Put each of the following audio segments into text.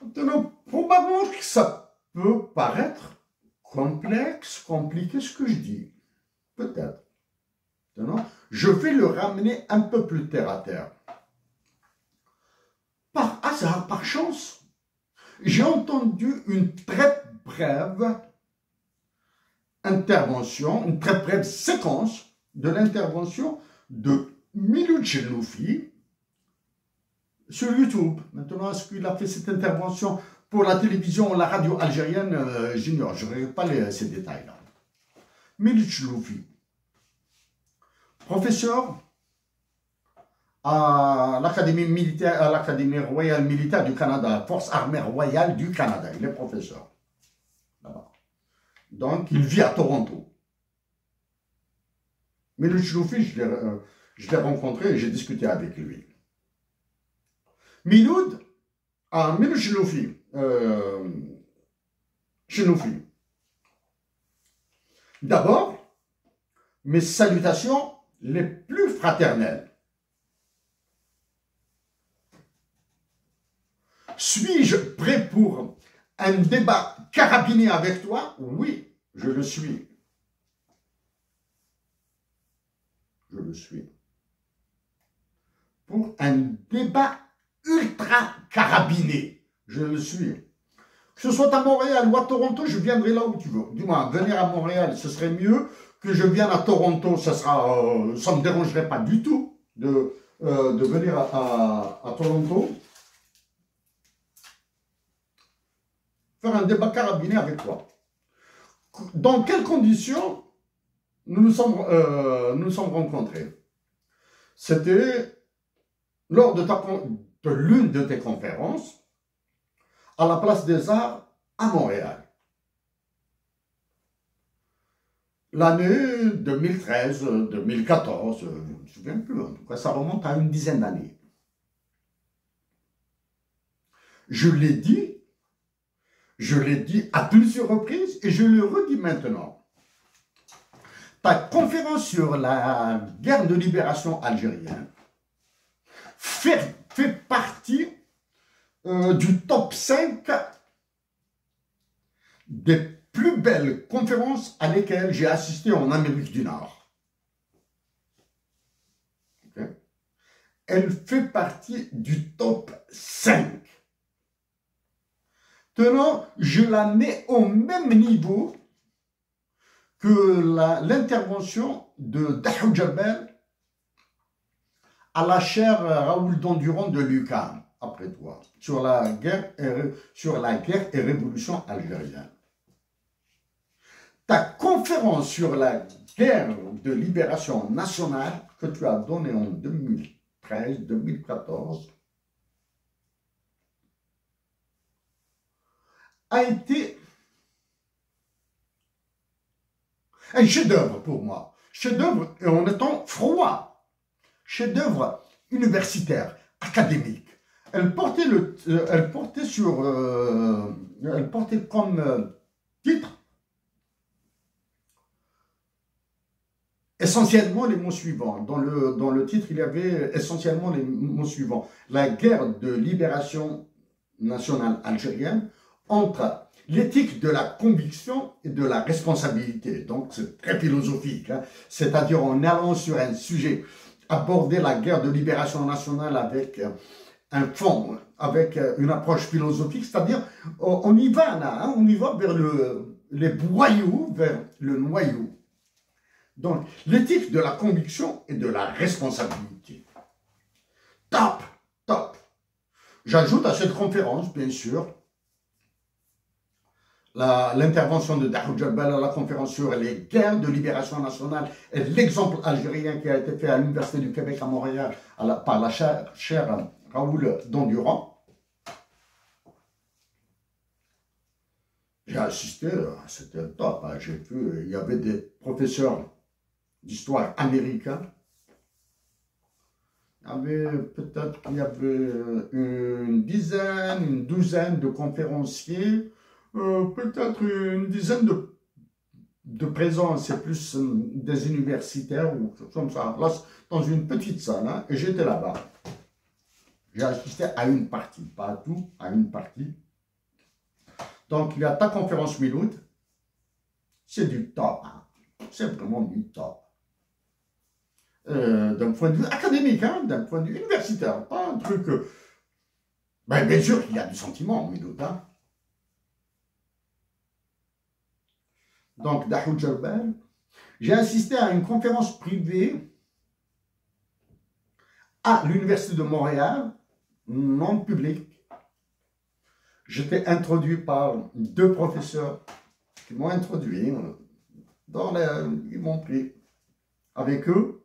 Maintenant, probablement que ça peut paraître complexe, compliqué ce que je dis. Peut-être. Maintenant, je vais le ramener un peu plus terre à terre. Par hasard, par chance, j'ai entendu une très brève intervention, une très brève séquence de l'intervention de Miloud Cherloufi sur YouTube. Maintenant, est-ce qu'il a fait cette intervention pour la télévision ou la radio algérienne? J'ignore, je ne regarde pas ces détails-là. Miloud Cherloufi, professeur à l'Académie militaire, à l'Académie royale militaire du Canada, Force armée royale du Canada. Il est professeur là-bas. Donc, il vit à Toronto. Miloud Cherloufi, je l'ai rencontré et j'ai discuté avec lui. Miloud Cherloufi, d'abord, mes salutations les plus fraternelles. Suis-je prêt pour un débat carabiné avec toi? Oui, je le suis. Je le suis. Pour un débat ultra carabiné, je le suis. Que ce soit à Montréal ou à Toronto, je viendrai là où tu veux. Du moins, venir à Montréal, ce serait mieux. Que je vienne à Toronto, ça ne me dérangerait pas du tout de venir à Toronto. Faire un débat carabiné avec toi. Dans quelles conditions nous nous sommes rencontrés? C'était lors de l'une de tes conférences à la Place des Arts à Montréal. L'année 2013, 2014, je ne me souviens plus, en tout cas ça remonte à une dizaine d'années. Je l'ai dit à plusieurs reprises et je le redis maintenant. Ta conférence sur la guerre de libération algérienne fait partie du top 5 des plus belles conférences à lesquelles j'ai assisté en Amérique du Nord. Okay. Elle fait partie du top 5. Maintenant, je la mets au même niveau que l'intervention de Dahou Djabel à la chaire Raoul Dandurand de l'UQAM, après toi, sur la guerre et révolution algérienne. Ta conférence sur la guerre de libération nationale que tu as donnée en 2013-2014 a été un chef-d'œuvre pour moi. Chef-d'œuvre en étant froid. Chef-d'œuvre universitaire, académique. Elle portait comme titre essentiellement les mots suivants. Dans le titre, il y avait essentiellement les mots suivants. La guerre de libération nationale algérienne entre l'éthique de la conviction et de la responsabilité. Donc, c'est très philosophique. Hein. C'est-à-dire, en allant sur un sujet, aborder la guerre de libération nationale avec un fond, avec une approche philosophique, c'est-à-dire, on y va là, hein, on y va vers les boyaux, vers le noyau. Donc, l'éthique de la conviction et de la responsabilité. Top, top. J'ajoute à cette conférence, bien sûr, l'intervention de Dahou Djabel à la conférence sur les guerres de libération nationale et l'exemple algérien qui a été fait à l'Université du Québec à Montréal par la chaire Raoul Dandurand. J'ai assisté, c'était top. Hein, j'ai vu, il y avait des professeurs d'histoire américains. Peut-être qu'il y avait une dizaine, une douzaine de conférenciers. Peut-être une dizaine de présents, c'est plus des universitaires ou comme ça, là, dans une petite salle, hein, et j'étais là-bas. J'ai assisté à une partie, pas à tout, à une partie. Donc, il y a ta conférence Miloud. C'est du top. Hein. C'est vraiment du top. D'un point de vue académique, hein, d'un point de vue universitaire. Pas un truc... Ben, bien sûr qu'il y a du sentiment en Miloud. Hein. Donc, Dahoud Jabal, j'ai assisté à une conférence privée à l'Université de Montréal, non publique. J'étais introduit par deux professeurs qui m'ont introduit. Ils m'ont pris avec eux.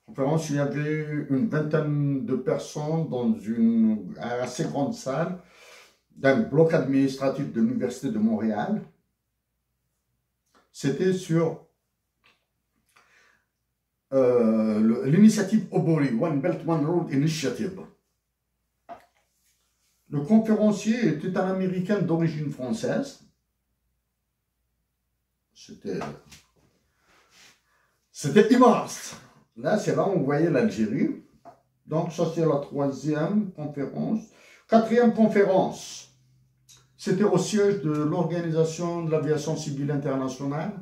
Conférence, il y avait une vingtaine de personnes dans une assez grande salle d'un bloc administratif de l'Université de Montréal. C'était sur l'initiative Obori, One Belt, One Road Initiative. Le conférencier était un Américain d'origine française. C'était immense. Là, c'est là où on voyait l'Algérie. Donc, ça, c'est la troisième conférence. Quatrième conférence, c'était au siège de l'Organisation de l'aviation civile internationale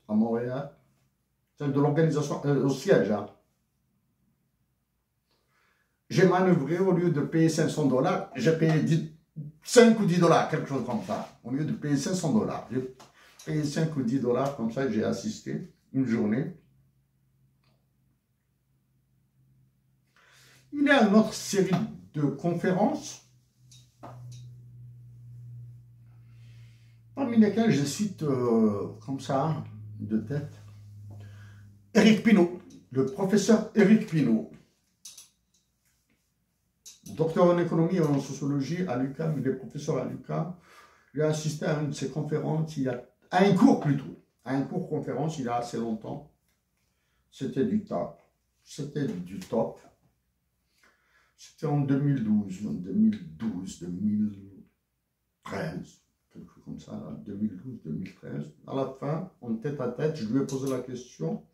à Montréal. C'est de l'organisation, au siège. Hein. J'ai manœuvré, au lieu de payer 500 $, j'ai payé 5 ou 10 $, quelque chose comme ça. Au lieu de payer 500 $, j'ai payé 5 ou 10 $, comme ça j'ai assisté une journée. Il y a une autre série de conférences, parmi lesquelles je cite comme ça, de tête, Éric Pinault, le professeur Éric Pinault. Docteur en économie et en sociologie à l'UQAM, il est professeur à l'UQAM. J'ai assisté à une de ses conférences, à un cours plutôt, à un cours conférence il y a assez longtemps. C'était du top. C'était du top. C'était en 2012, 2013, quelque chose comme ça, 2012, 2013. À la fin, en tête à tête, je lui ai posé la question.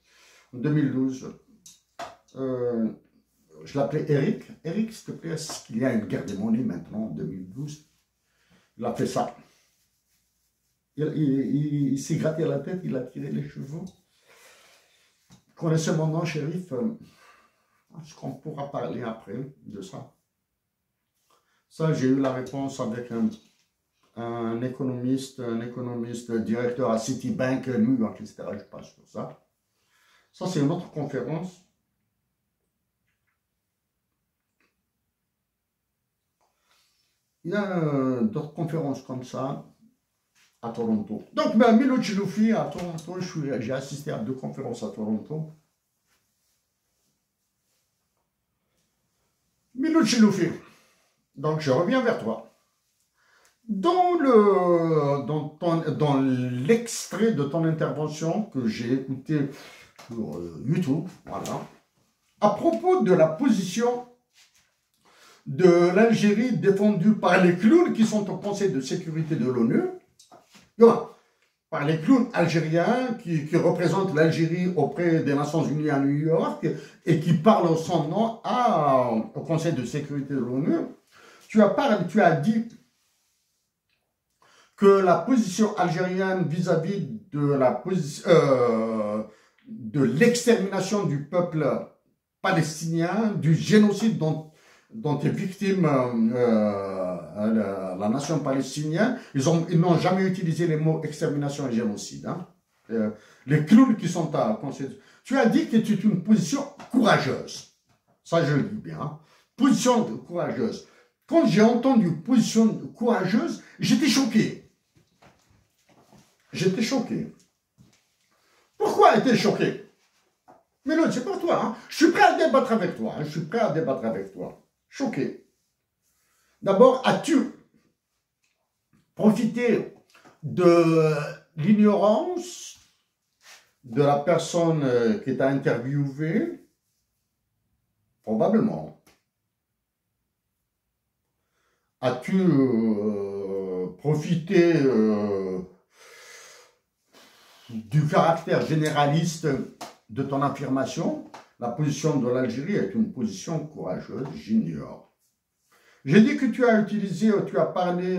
En 2012, je l'appelais Eric. Eric, s'il te plaît, est-ce qu'il y a une guerre des monnaies maintenant en 2012? Il a fait ça. Il s'est gratté la tête, il a tiré les cheveux. Vous connaissez mon nom, shérif? Est-ce qu'on pourra parler après de ça? Ça, j'ai eu la réponse avec un économiste directeur à Citibank, New York, etc. Je passe sur ça. Ça, c'est une autre conférence. Il y a d'autres conférences comme ça à Toronto. Donc, Miloud Chiloufi à Toronto, j'ai assisté à 2 conférences à Toronto. Miloud Chiloufi, donc je reviens vers toi. Dans l'extrait de ton intervention que j'ai écouté sur YouTube, voilà, à propos de la position de l'Algérie défendue par les clowns qui sont au Conseil de sécurité de l'ONU, par les clowns algériens qui représentent l'Algérie auprès des Nations Unies à New York et qui parlent en son nom au Conseil de sécurité de l'ONU. Tu as dit que la position algérienne vis-à-vis de l'extermination du peuple palestinien, du génocide dont est victime la nation palestinienne, ils n'ont jamais utilisé les mots extermination et génocide. Hein. Les clowns qui sont à conseil. Tu as dit que c'est une position courageuse. Ça, je le dis bien. Hein. Position courageuse. Quand j'ai entendu position courageuse, j'étais choqué. J'étais choqué. Pourquoi étais-je choqué? Mais non, c'est pas toi. Hein. Je suis prêt à débattre avec toi. Hein. Je suis prêt à débattre avec toi. Choqué. D'abord, as-tu profité de l'ignorance de la personne qui t'a interviewé? Probablement. As-tu profité du caractère généraliste de ton affirmation? la position de l'Algérie est une position courageuse, j'ignore. J'ai dit que tu as utilisé, tu as parlé,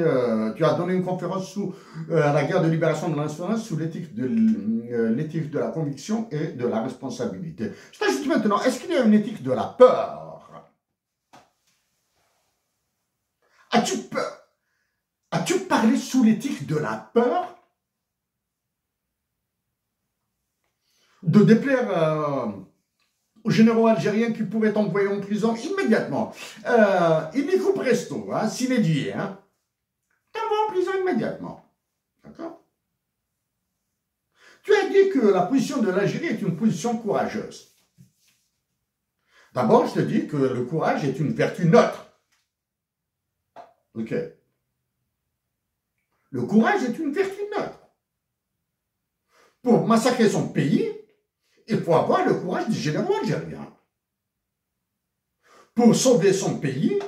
tu as donné une conférence sous la guerre de libération de l'insouciance sous l'éthique de la conviction et de la responsabilité. Je t'ajoute maintenant, est-ce qu'il y a une éthique de la peur? As-tu peur? As-tu parlé sous l'éthique de la peur? De déplaire aux généraux algériens qui pourraient t'envoyer en prison immédiatement. Il dit presto, hein, sine die, hein. T'envoies en prison immédiatement. D'accord? Tu as dit que la position de l'Algérie est une position courageuse. D'abord, je te dis que le courage est une vertu neutre. Ok. Le courage est une vertu neutre. Pour massacrer son pays, il faut avoir le courage des généraux algériens. Pour sauver son pays,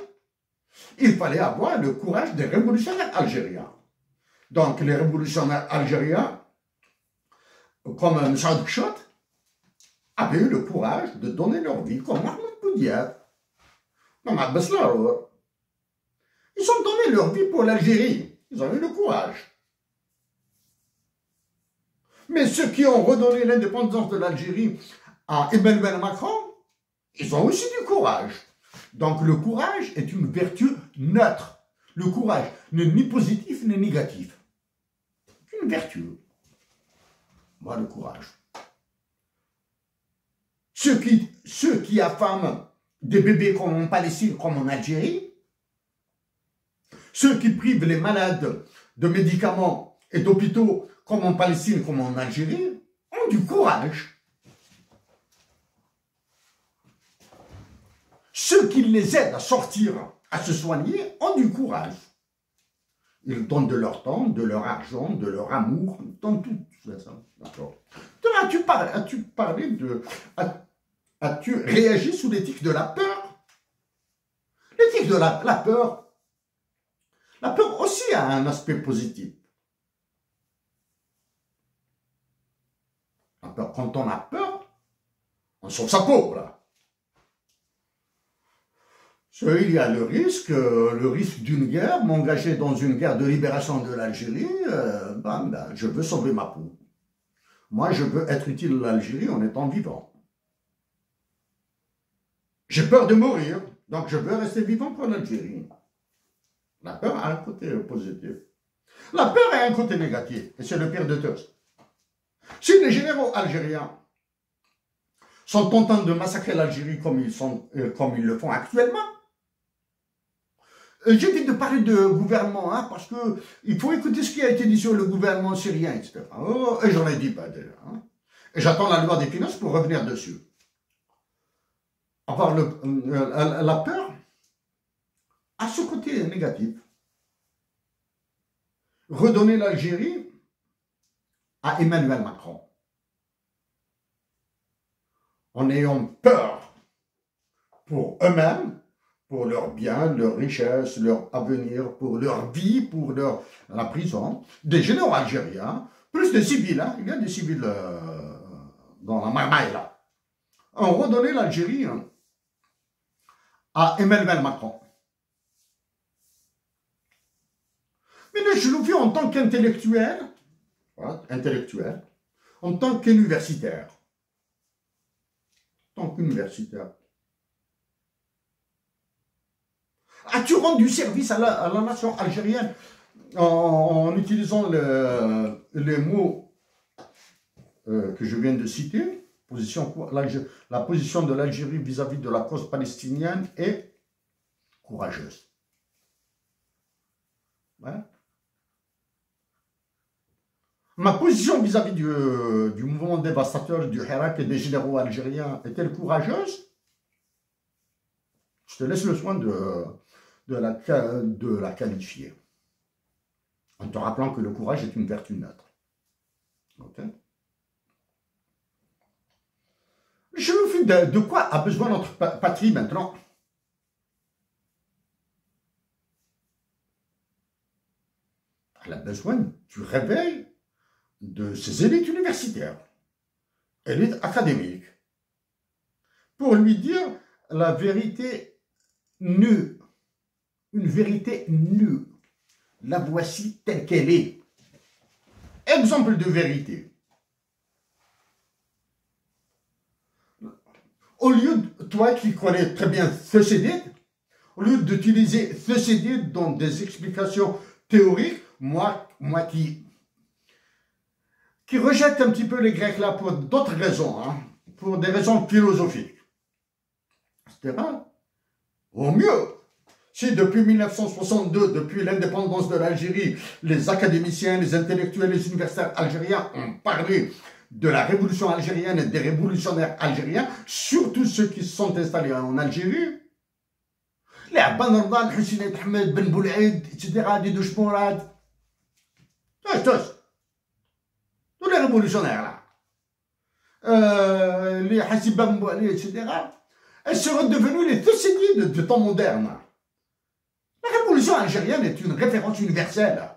il fallait avoir le courage des révolutionnaires algériens. Donc, les révolutionnaires algériens, comme Saad Kchot, avaient eu le courage de donner leur vie, comme Mahmoud Boudiaf, comme Abbas Larour. Ils ont donné leur vie pour l'Algérie. Ils ont eu le courage. Mais ceux qui ont redonné l'indépendance de l'Algérie à Emmanuel Macron, ils ont aussi du courage. Donc le courage est une vertu neutre. Le courage n'est ni positif ni négatif. C'est une vertu. Moi, le courage. Ceux qui affament des bébés comme en Palestine, comme en Algérie, ceux qui privent les malades de médicaments et d'hôpitaux comme en Palestine, comme en Algérie, ont du courage. Ceux qui les aident à sortir, à se soigner, ont du courage. Ils donnent de leur temps, de leur argent, de leur amour, dans tout ça. D'accord. As-tu réagi sous l'éthique de la peur? L'éthique de la peur. La peur aussi a un aspect positif. La peur, quand on a peur, on sauve sa peau, là. Il y a le risque d'une guerre, m'engager dans une guerre de libération de l'Algérie, je veux sauver ma peau. Moi, je veux être utile à l'Algérie en étant vivant. J'ai peur de mourir, donc je veux rester vivant pour l'Algérie. La peur a un côté positif. La peur a un côté négatif, et c'est le pire de tous. Si les généraux algériens sont en train de massacrer l'Algérie comme ils le font actuellement, j'évite de parler de gouvernement, hein, parce qu'il faut écouter ce qui a été dit sur le gouvernement syrien, etc. Oh, et j'en ai dit pas déjà. Hein. Et j'attends la loi des finances pour revenir dessus. Avoir la peur a ce côté négatif. Redonner l'Algérie à Emmanuel Macron. En ayant peur pour eux-mêmes, pour leurs biens, leurs richesses, leur avenir, pour leur vie, pour la prison, des généraux algériens, plus des civils, hein, il y a des civils dans la marmaille là, ont redonné l'Algérie à Emmanuel Macron. Mais là, je le vis en tant qu'intellectuel, voilà, en tant qu'universitaire. En tant qu'universitaire. As-tu rendu service à la nation algérienne en utilisant les mots que je viens de citer? La position de l'Algérie vis-à-vis de la cause palestinienne est courageuse. Ouais. Ma position vis-à-vis du mouvement dévastateur du Hirak et des généraux algériens est-elle courageuse? Je te laisse le soin de la qualifier. En te rappelant que le courage est une vertu neutre. Ok? Je me fie de quoi a besoin notre patrie maintenant? Elle a besoin du réveil de ces élites universitaires, élites académiques, pour lui dire la vérité nue. Une vérité nue. La voici telle qu'elle est. Exemple de vérité. Au lieu de toi qui connais très bien Thucydide, au lieu d'utiliser Thucydide dans des explications théoriques, moi qui rejette un petit peu les Grecs là pour d'autres raisons, hein, pour des raisons philosophiques, etc. Au mieux, si depuis 1962, depuis l'indépendance de l'Algérie, les académiciens, les intellectuels, les universitaires algériens ont parlé de la révolution algérienne et des révolutionnaires algériens, surtout ceux qui se sont installés en Algérie, les Abban Rdan, Hussein Ahmed, Ben Boulaïd, etc., des Douche Mourad, tous les révolutionnaires là, les Hassiba Mbouali, etc., elles seront devenues les Thucydides du temps moderne. La révolution algérienne est une référence universelle.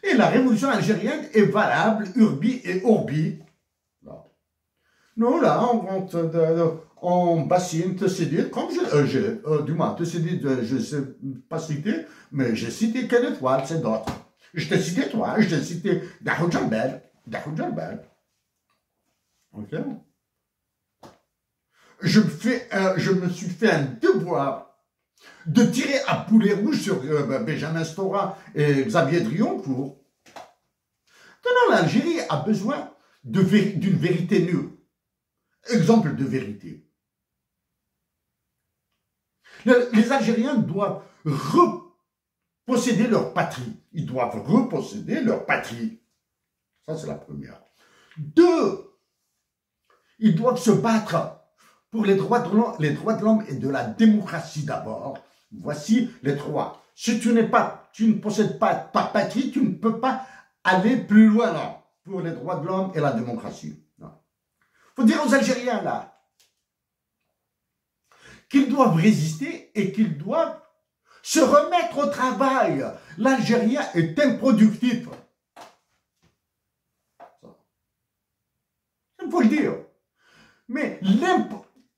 Et la révolution algérienne est valable, urbi et orbi. Nous, là, on bassine Thucydide, comme du moins, Thucydide, je ne sais pas citer, mais j'ai cité quelle étoile, c'est d'autres. Je t'ai cité toi, je t'ai cité Dahoud Jalbel. Ok. Je me suis fait un devoir de tirer à boulet rouge sur Benjamin Stora et Xavier Drioncourt. L'Algérie a besoin d'une vérité nue. Exemple de vérité. Les Algériens doivent reposséder leur patrie. Ils doivent reposséder leur patrie. Ça, c'est la première. 2, ils doivent se battre pour les droits de l'homme et de la démocratie d'abord. Voici les 3. Si tu ne possèdes pas ta patrie, tu ne peux pas aller plus loin là, pour les droits de l'homme et la démocratie. Il faut dire aux Algériens là qu'ils doivent résister et qu'ils doivent se remettre au travail. L'Algérien est improductif. Il faut le dire. Mais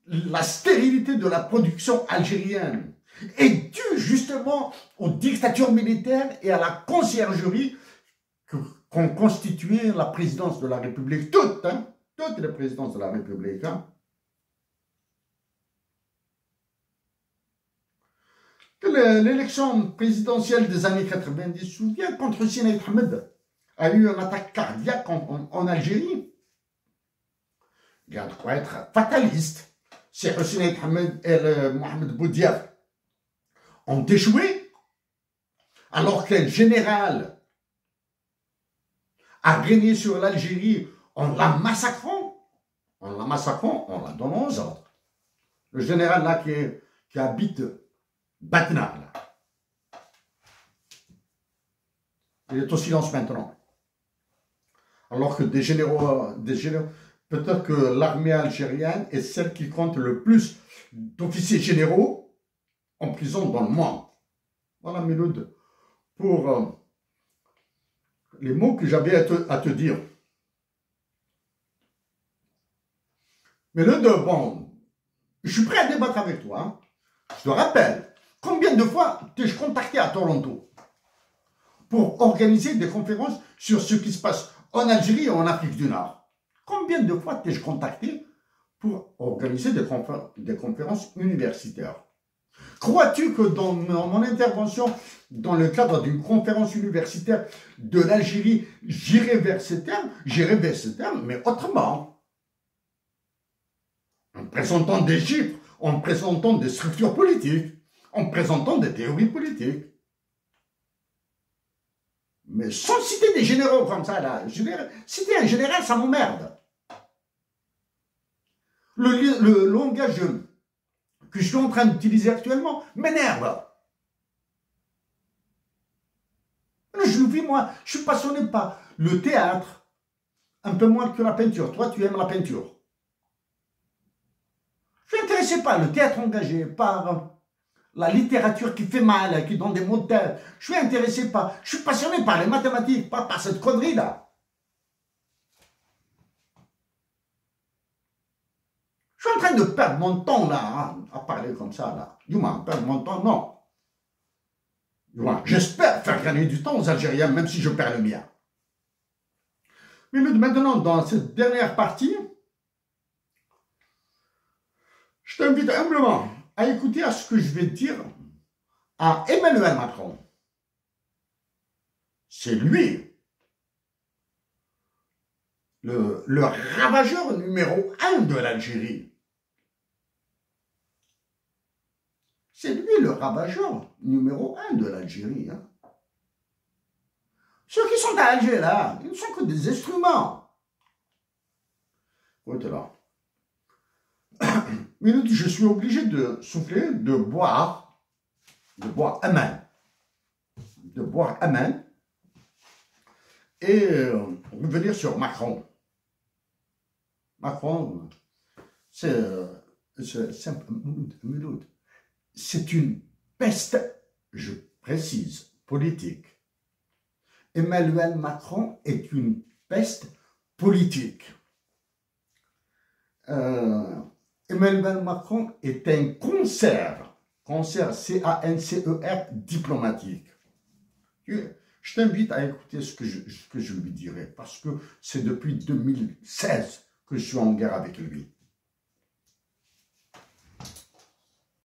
la stérilité de la production algérienne est due justement aux dictatures militaires et à la conciergerie qu'ont constitué la présidence de la République. Toutes les présidences de la République. L'élection présidentielle des années 90, souviens, contre Hussein Ahmed, a eu une attaque cardiaque en Algérie. Il y a de quoi être fataliste. Si Hussein Ahmed et Mohamed Boudiaf ont échoué, alors qu'un général a régné sur l'Algérie en la massacrant, on la donnant aux autres. Le général là qui habite Batna, là. Il est au silence maintenant. Alors que des généraux peut-être que l'armée algérienne est celle qui compte le plus d'officiers généraux en prison dans le monde. Voilà, Miloud, pour les mots que j'avais à te dire. Miloud, bon, je suis prêt à débattre avec toi. Hein. Je te rappelle, combien de fois t'ai-je contacté à Toronto pour organiser des conférences sur ce qui se passe en Algérie et en Afrique du Nord? Combien de fois t'ai-je contacté pour organiser des conférences universitaires? Crois-tu que dans mon intervention, dans le cadre d'une conférence universitaire de l'Algérie, j'irai vers ces termes, mais autrement, en présentant des chiffres, en présentant des structures politiques, en présentant des théories politiques. Mais sans citer des généraux comme ça, là, citer un général, ça m'emmerde. Le langage que je suis en train d'utiliser actuellement m'énerve. Je le vis, moi, je suis passionné par le théâtre, un peu moins que la peinture. Toi, tu aimes la peinture. Je suis intéressé par le théâtre engagé, par la littérature qui fait mal, qui donne des mots de tête. Je suis intéressé par, je suis passionné par les mathématiques, pas par cette connerie-là. train de perdre mon temps là, hein, à parler comme ça là. Perdre mon temps, non. J'espère faire gagner du temps aux Algériens, même si je perds le mien. Mais maintenant, dans cette dernière partie, je t'invite humblement à écouter à ce que je vais dire à Emmanuel Macron. C'est lui, le ravageur numéro 1 de l'Algérie. C'est lui le ravageur numéro 1 de l'Algérie. Hein. Ceux qui sont à Alger, là, ils ne sont que des instruments. Écoute là. Je suis obligé de souffler, de boire à main. De boire à main. Et revenir sur Macron. Macron, c'est une peste, je précise, politique. Emmanuel Macron est une peste politique. Emmanuel Macron est un cancer, C-A-N-C-E-R, diplomatique. Je t'invite à écouter ce que je lui dirai, parce que c'est depuis 2016 que je suis en guerre avec lui.